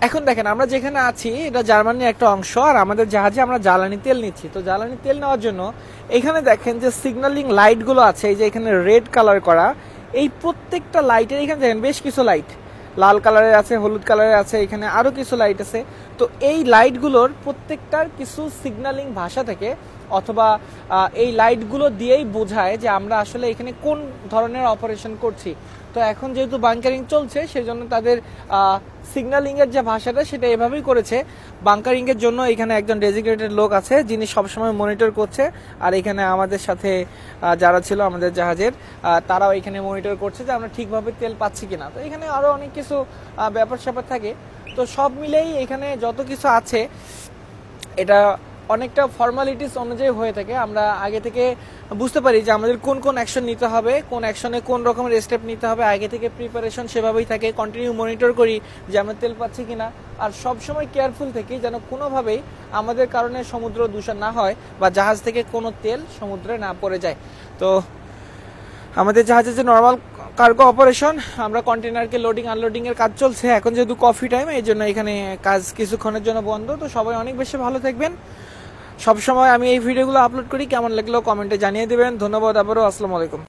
এখন দেখেন আমরা যেখানে আছি এটা জার্মানির একটা অংশ, আর আমাদের জাহাজে আমরা জ্বালানি তেল নিচ্ছি। তো জ্বালানি তেল নেওয়ার জন্য এখানে দেখেন যে সিগন্যালিং লাইটগুলো আছে, এই যে এখানে রেড কালার করা, এই প্রত্যেকটা লাইটের এখানে দেখেন বেশ কিছু লাইট লাল কালারের আছে, হলুদ কালারের আছে, এখানে আরও কিছু লাইট আছে। তো এই লাইটগুলোর প্রত্যেকটার কিছু সিগন্যালিং ভাষা থেকে অথবা এই লাইটগুলো দিয়েই বোঝায় যে আমরা আসলে এখানে কোন ধরনের অপারেশন করছি। তো এখন যেহেতু বাংকারিং চলছে সেজন্য তাদের সিগন্যালিংয়ের যে ভাষাটা সেটা এভাবেই করেছে। বাংকারিংয়ের জন্য এখানে একজন ডেজিগনেটেড লোক আছে যিনি সবসময় মনিটর করছে, আর এখানে আমাদের সাথে যারা ছিল আমাদের জাহাজের তারাও এখানে মনিটর করছে যে আমরা ঠিকভাবে তেল পাচ্ছি কিনা। তো এখানে আরও অনেক কিছু ব্যাপার স্যাপার থাকে। তো সব মিলেই এখানে যত কিছু আছে এটা অনেকটা ফর্মালিটিস অনুযায়ী হয়ে থাকে। আমরা আগে থেকে বুঝতে পারি যে আমাদের কোন কোন অ্যাকশন নিতে হবে, কোন অ্যাকশনে কোন রকমের স্টেপ নিতে হবে, আগে থেকে প্রিপারেশন সেভাবেই থাকে। কন্টিনিউ মনিটর করি যে আমরা তেল পাচ্ছি কিনা, আর সবসময় কেয়ারফুল থাকি যেন কোনোভাবেই আমাদের কারণে সমুদ্র দূষণ না হয় বা জাহাজ থেকে কোনো তেল সমুদ্রে না পড়ে যায়। তো আমাদের জাহাজের যে নর্মাল কার্গো অপারেশন, আমরা কন্টেনারকে লোডিং আনলোডিং এর কাজ চলছে। এখন যেহেতু কফি টাইম এই জন্য এখানে কাজ কিছুক্ষণের জন্য বন্ধ। তো সবাই অনেক বেশি ভালো থাকবেন। সবসময় আমি এই ভিডিওগুলো আপলোড করি, কেমন লাগলো কমেন্টে জানিয়ে দেবেন। ধন্যবাদ আবারও, আসসালামু আলাইকুম।